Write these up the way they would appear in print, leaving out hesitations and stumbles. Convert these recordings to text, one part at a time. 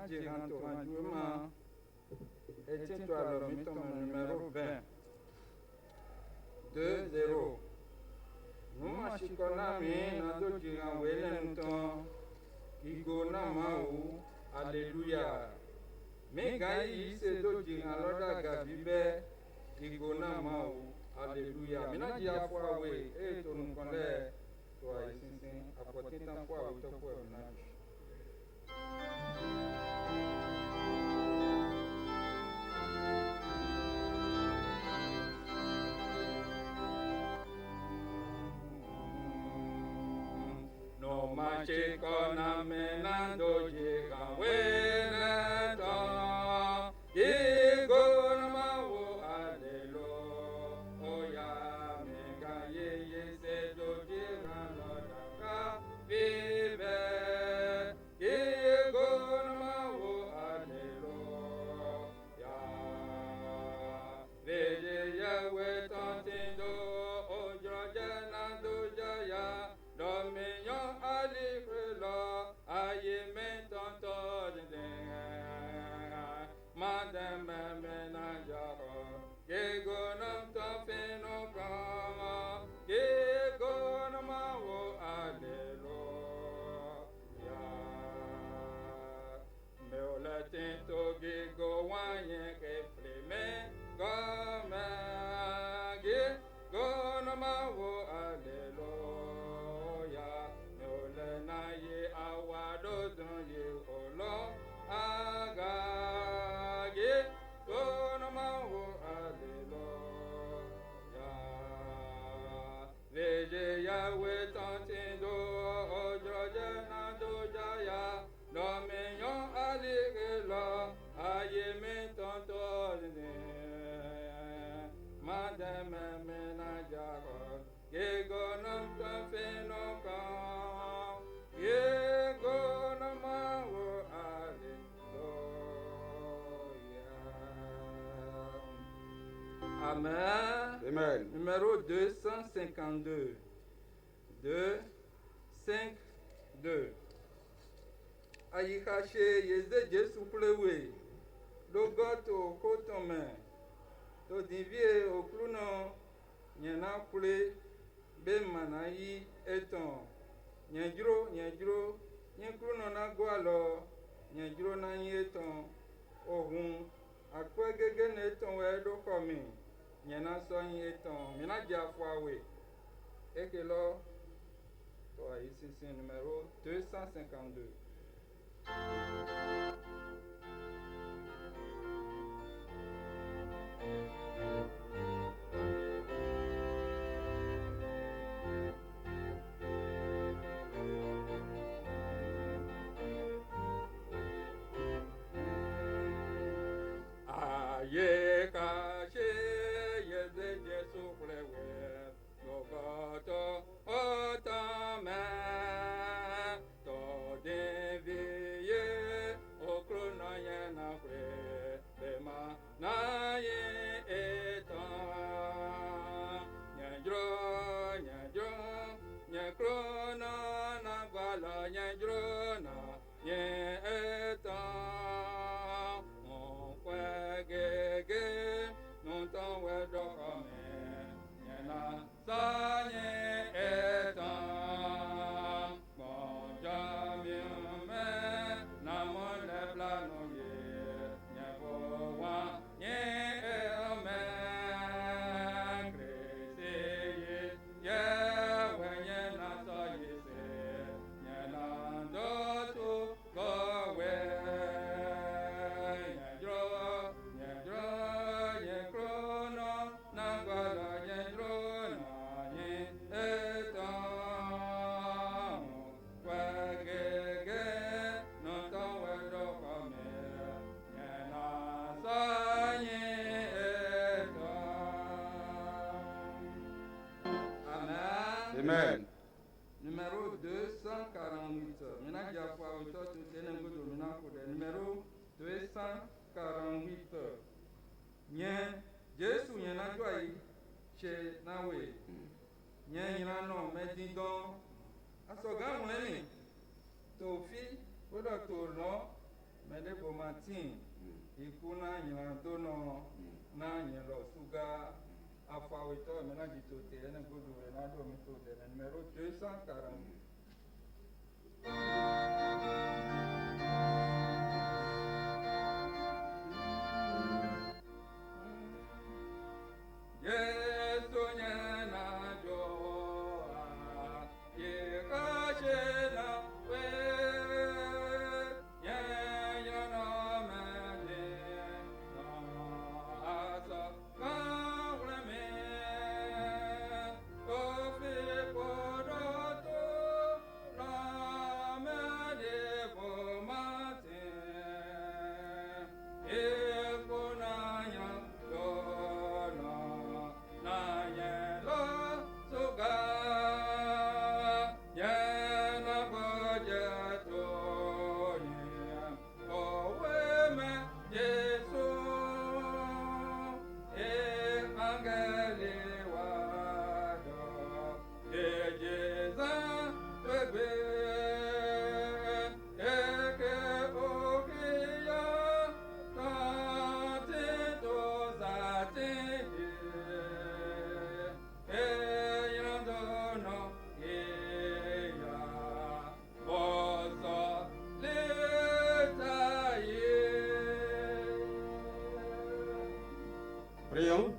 Girantoranjuma, et tiens-toi alors, mets ton numéro 20. 2-0. Nous machikona nando jiran wele nuton, igona mau, alléluia. Mais gaï c'est do jiran loda gabibe, igona mau, alléluia. Mina dia fois we, et ton konle, toi ici, apporter ta foi ou ta foi menage. No machikona menando jiran wele nuton, igona mau, alléluia. Megaye c'est do jiran loda gabibe, igona mau, alléluia. Vede Yahweh tantindo, ojojana dojaya, dominion alikrelo, ayeme tanto madame menajaro, kegonam tafeno kama, kegonam awo, alléluia. Meolatin togi go wanye ke fleme, comme kegonam awo, alléluia. Meolena ye awado don ye olo, agage, gonam awo, alléluia. Veje Yahweh tantindo, ojojana dojaya, dominion aligelo, ayeme tanto madame menajaro, yegonam tafenoka, yegonam awo, alléluia. Amen. Amen. Numéro 252. 252. Ayikache yeze Jesu plewe. Logoto kotome. To divie okluno nyana kule be manayi eton. Nyejro nyekluno na gwalo nyejro na yeton ohun akwegege na eton we do komi nyana so yeton mina dia foawe ekelo to ici c'est numéro 252. Aye kache yeze Jesu plewe, logoto otame, to devie okrona yena kwe, bema na ye etan, nyekrona na gwala nyekrona ye etan, kwegege nonton wedokome nyena sanye etan bonjamiume namon leblanoye nyevowa nye eme kreseye yewe nyena soyese nyena ndotu gowe Amen. Numéro 248. Mina Jaffa Wito Tutenengo Domina Kude. Numéro 248. Nye Jesu nyena joai che nawe. Nye nyena no medidon. Asoga mwemi. Tofi oda torno mede bomatin ikuna nyilandono na nyilọsuga afawitọ menajitote ene godo renado mitote numero 240.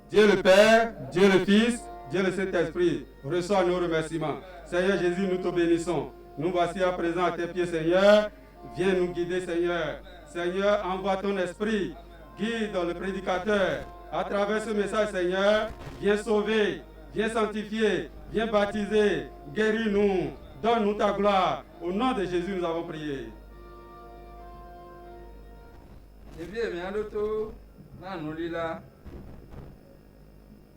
Dieu le Père, Dieu le Fils, Dieu le Saint-Esprit, reçois nos remerciements. Seigneur Jésus, nous te bénissons. Nous voici à présent à tes pieds, Seigneur. Viens nous guider, Seigneur. Seigneur, envoie ton esprit, guide le prédicateur. À travers ce message, Seigneur, viens sauver, viens sanctifier, viens baptiser, guéris-nous, donne-nous ta gloire. Au nom de Jésus, nous avons prié.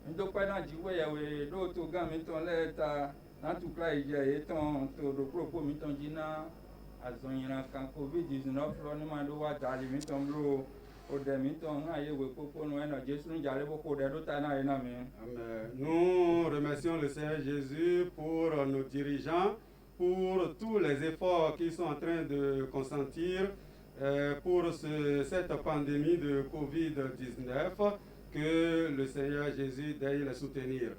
ndokpa na jiwe ya we do to ga mi ton leta na tu kla ije e ton to do propo mi ton jina azonyira kan covid-19 lo ni ma do wa dali mi ton bro o de mi ton aye we popo no ena Jesu ni jale boko de do ta na ena mi. Amen. Nous remercions le Seigneur Jésus pour nos dirigeants, pour tous les efforts qu'ils sont en train de consentir pour cette pandémie de COVID-19. Que le Seigneur Jésus daigne les soutenir.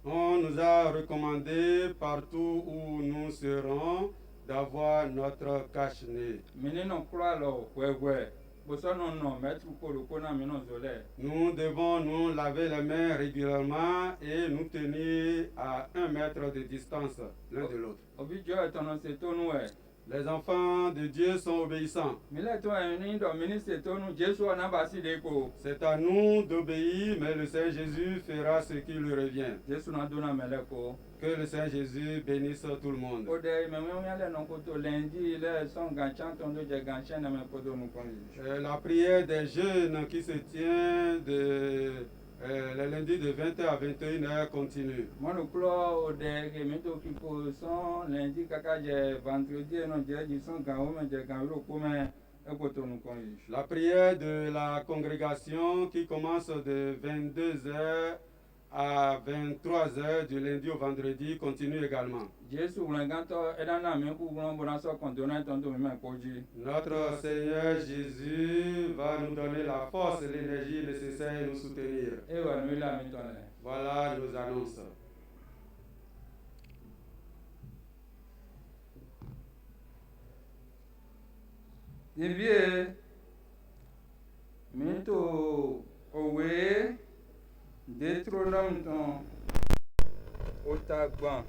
On nous a recommandé partout où nous serons d'avoir notre cache-nez. Nous devons nous laver les mains régulièrement et nous tenir à 1 mètre de distance l'un de l'autre. Les enfants de Dieu sont obéissants. C'est à nous d'obéir, mais le Seigneur Jésus fera ce qui lui revient. Que le Seigneur Jésus bénisse tout le monde. La prière des jeunes qui se tient les lundis de 20h à 21h continue. La prière de la congrégation qui commence de 22h à 23h du lundi au vendredi continue également. Notre Seigneur Jésus va nous donner la force et l'énergie nécessaires et nous soutenir. Voilà nos annonces. Deutéronome ton otagban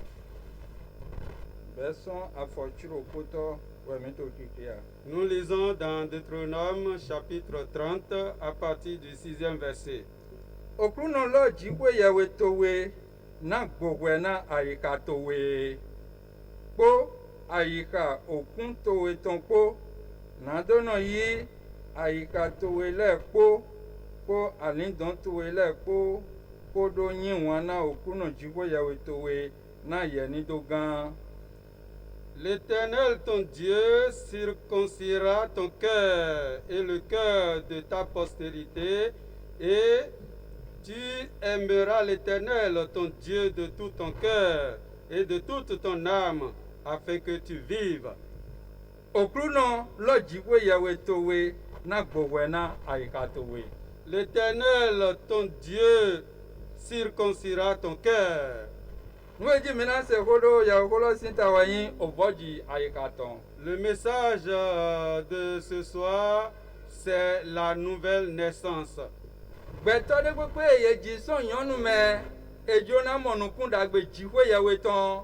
version aforturo poto wemito kikia. Nous lisons dans Deutéronome chapitre 30 à partir du 6e verset. Okruno lo jiwe yawe towe na gbogwe na ayika towe po ayika okun towe ton po na dono yi ayika towe le po po alindon towe le po do yin wana okuno jibo yawe towe na yeni dogan. L'Éternel ton Dieu circoncira ton cœur et le cœur de ta postérité et Tu aimeras l'Éternel, ton Dieu, de tout ton cœur et de toute ton âme, afin que tu vives. Okruno lo jiwe yawe towe na gbowe na ayika towe. L'Éternel, ton Dieu, circoncira ton cœur. Nweji mina se hodo ya holo sinta wayin oboji ayika ton. Le message de ce soir, c'est la nouvelle naissance. Gbẹ̀tọ́ dé pé èyí jí sọ̀yọ́nù mẹ́ ejò náà mọ̀nùkún dàgbé jíwé yẹwé tán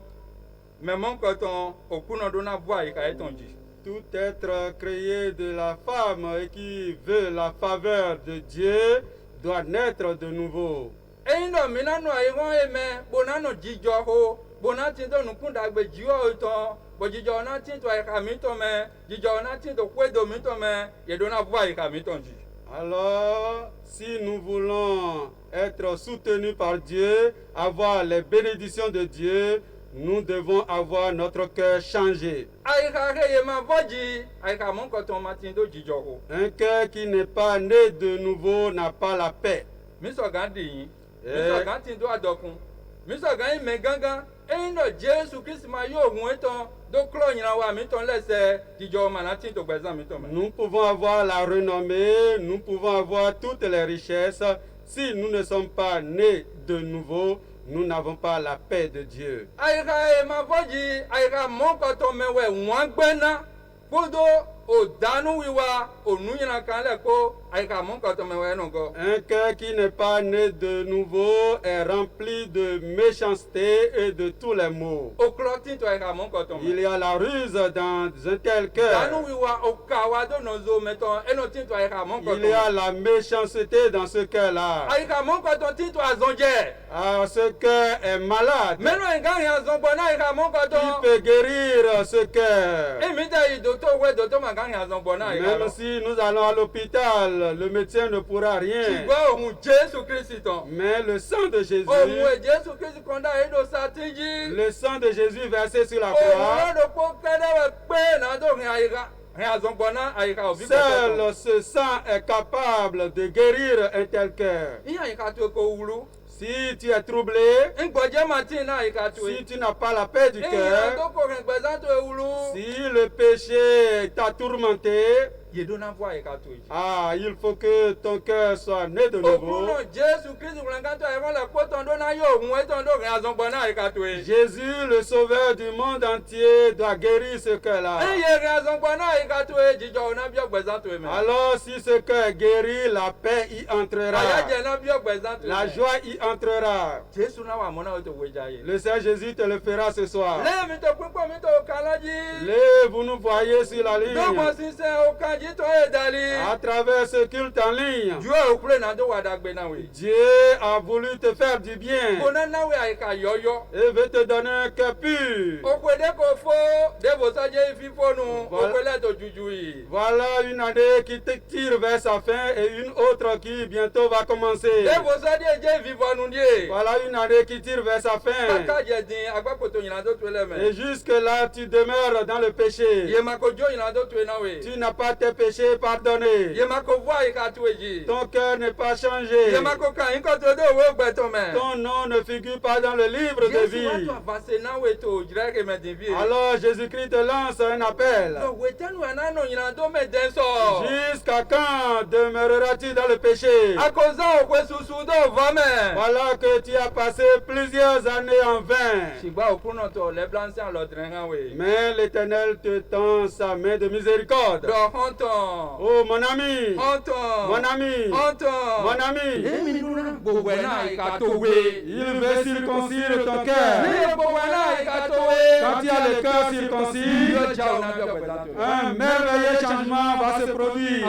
mẹ́mọ́ nǹkan tán òkúnà dún náà bú àyíká ẹ̀ tán jì. Tout être créé de la femme et qui veut la faveur de Dieu doit naître de nouveau. Eyín náà mi nánú àyè wọ́n yé mẹ́ bóná nù jíjọ ho bóná tí tó nùkún dàgbé jíwé tán bó jíjọ náà tí tó àyíká mi tán mẹ́ jíjọ náà tí tó kwédo mi tán mẹ́ yẹ̀dọ́ náà bú àyíká mi tán jì. Alors, si nous voulons être soutenus par Dieu, avoir les bénédictions de Dieu, nous devons avoir notre cœur changé. Un cœur qui n'est pas né de nouveau n'a pas la paix. Nous pouvons avoir la renommée, nous pouvons avoir toutes les richesses. Si nous ne sommes pas nés de nouveau, nous n'avons pas la paix de Dieu. Un cœur qui n'est pas né de nouveau est rempli de méchanceté et de tous les maux. Il y a la ruse dans un tel cœur. Il y a la méchanceté dans ce cœur-là. Ah, ce cœur est malade. Qui peut guérir ce cœur? Même si nous allons à l'hôpital, le médecin ne pourra rien. Mais le sang de Jésus, le sang de Jésus versé sur la croix, seul ce sang est capable de guérir un tel cœur. Si tu es troublé, si tu n'as pas la paix du cœur, si le péché t'a tourmenté, ah, il faut que ton cœur soit né de nouveau. Jésus, le sauveur du monde entier, doit guérir ce cœur-là. Alors, si ce cœur est guéri, la paix y entrera. La joie y entrera. Le Seigneur Jésus te le fera ce soir. Vous nous voyez sur la ligne. À travers ce culte en ligne, Dieu a voulu te faire du bien et veut te donner un cœur pur. Voilà une année qui te tire vers sa fin et une autre qui bientôt va commencer. Voilà une année qui tire vers sa fin. Et jusque là, tu demeures dans le péché. Tu n'as pas tes péchés pardonnés. Ton cœur n'est pas changé. Ton nom ne figure pas dans le livre de vie. Alors Jésus-Christ te lance un appel. Jusqu'à quand demeureras-tu dans le péché? Voilà que tu as passé plusieurs années en vain. Mais l'Éternel te tend sa main de miséricorde. Oh mon ami, mon ami, mon ami, il veut circoncire ton cœur. Quand tu as le cœur circoncis, un merveilleux changement va se produire.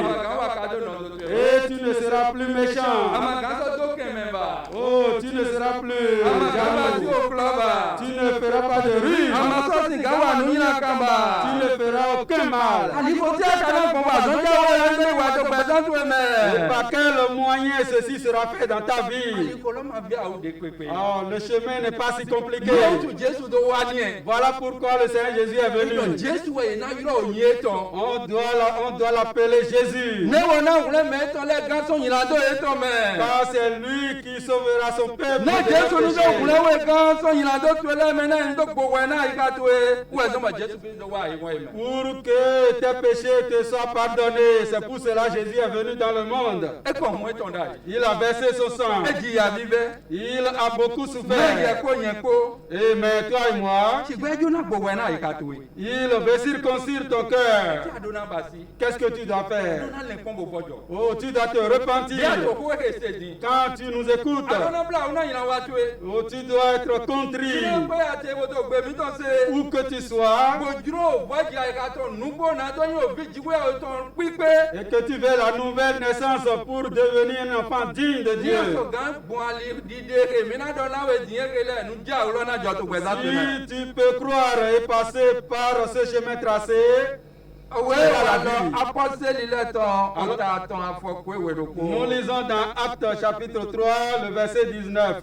Et tu ne seras plus méchant. Oh, tu ne seras plus jaloux. Tu ne feras pas de ruse. Tu ne feras aucun mal. Et par quel moyen ceci sera fait dans ta vie? Oh, le chemin n'est pas si compliqué. Voilà pourquoi le Seigneur Jésus est venu. On doit l'appeler Jésus. Car c'est lui qui sauvera son peuple. Pour que tes péchés te soient pardonnés. C'est pour cela que Jésus est venu dans le monde. Il a versé son sang. Il a beaucoup souffert. Et mais toi et moi, il veut circoncire ton cœur. Qu'est-ce que tu dois faire? Oh, tu dois te repentir. Quand tu nous écoutes, oh, tu dois être contrit. Où que tu sois, et que tu veux la nouvelle naissance pour devenir un enfant digne de Dieu. Si tu peux croire et passer par ce chemin tracé, nous lisons dans Actes chapitre 3, le verset 19.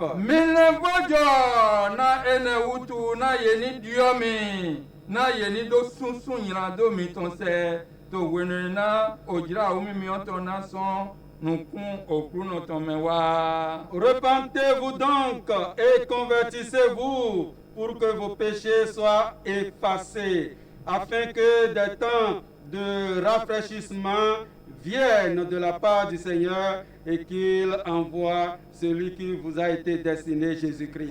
Repentez-vous donc et convertissez-vous pour que vos péchés soient effacés, afin que des temps de rafraîchissement viennent de la part du Seigneur et qu'il envoie celui qui vous a été destiné, Jésus-Christ.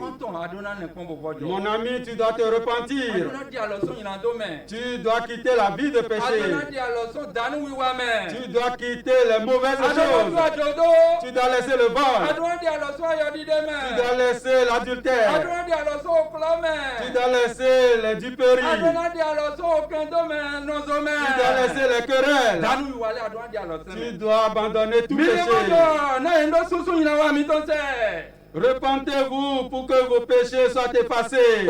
Mon ami, tu dois te repentir. Tu dois quitter la vie de péché. Tu dois quitter les mauvaises choses. Tu dois laisser le vol. Tu dois laisser l'adultère. Tu dois laisser les duperies. Tu dois laisser les querelles. Tu dois abandonner tout péché. Repentez-vous pour que vos péchés soient effacés.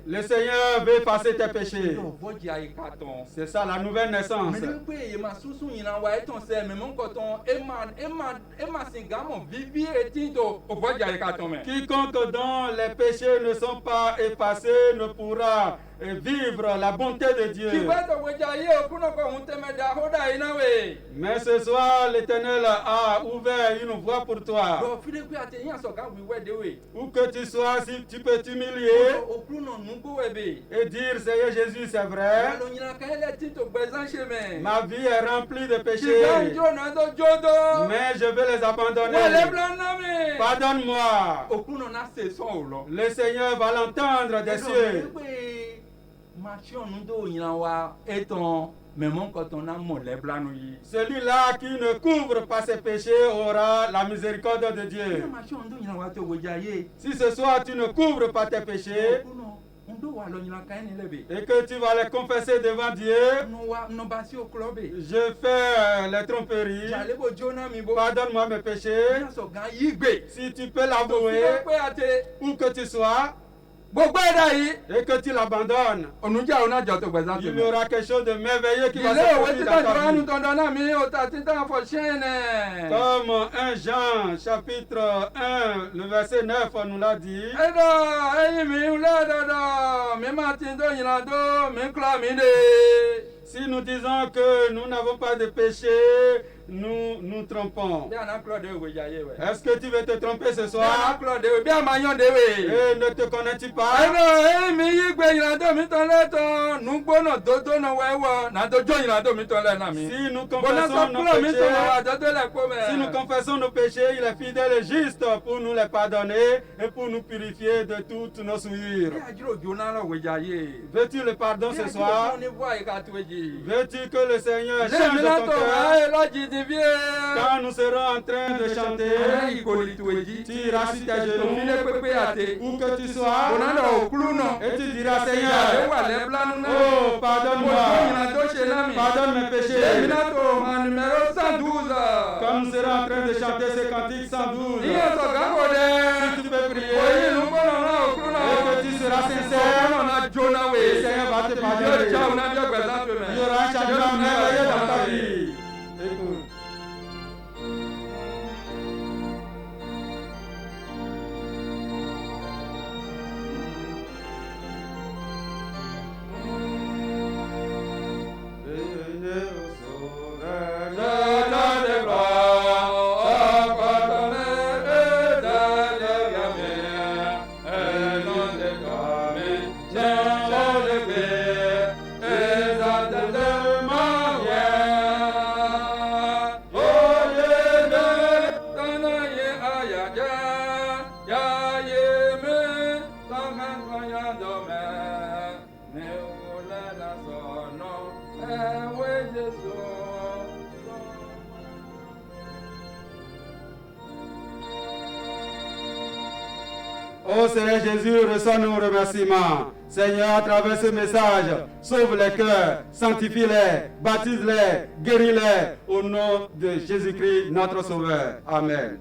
Le Seigneur veut effacer tes péchés. C'est ça la nouvelle naissance. Quiconque dont les péchés ne sont pas effacés ne pourra vivre la bonté de Dieu. Mais ce soir, l'Éternel a ouvert une voie pour toi. Où que tu sois, si tu peux t'humilier et dire, Seigneur Jésus, c'est vrai, ma vie est remplie de péchés, mais je veux les abandonner. Pardonne-moi. Le Seigneur va l'entendre des cieux. Celui-là qui ne couvre pas ses péchés aura la miséricorde de Dieu. Si ce soir tu ne couvres pas tes péchés et que tu vas les confesser devant Dieu, je fais les tromperies, pardonne-moi mes péchés. Si tu peux l'avouer, où que tu sois, et que tu l'abandonnes, il y aura quelque chose de merveilleux qui va se produire dans ta vie. Comme 1 Jean chapitre 1 le verset 9 nous l'a dit. Si nous disons que nous n'avons pas de péché, nous nous trompons. Est-ce que tu veux te tromper ce soir? Et ne te connais-tu pas? Si nous confessons nos péchés, il est fidèle et juste pour nous les pardonner et pour nous purifier de toutes nos souillures. Veux-tu le pardon ce soir? Veux-tu que le Seigneur change ton cœur? Quand nous serons en train de chanter, tu iras sur tes genoux, où que tu sois, et tu diras, Seigneur, oh, pardonne-moi, pardonne mes péchés. Quand Quand nous serons en train de chanter ce cantique 112, Iyo sọ gàgbọ́ dẹ́. si tu peux prier Oyin nu gbọ́dọ̀ náà òkú náà. et que tu seras sincère, Gbọ́dọ̀ náà jóná le wèé. Seigneur va te Yóò pardonner. já òun náà bí ọgbẹ́ sáfẹ́ mẹ́. Il y aura un changement merveilleux dans ta vie. Écoute. Venez au sauveur de Ô Seigneur Jésus, reçois nos remerciements. Seigneur, à travers ce message, sauve les cœurs, sanctifie-les, baptise-les, guéris-les, au nom de Jésus-Christ, notre Sauveur. Amen.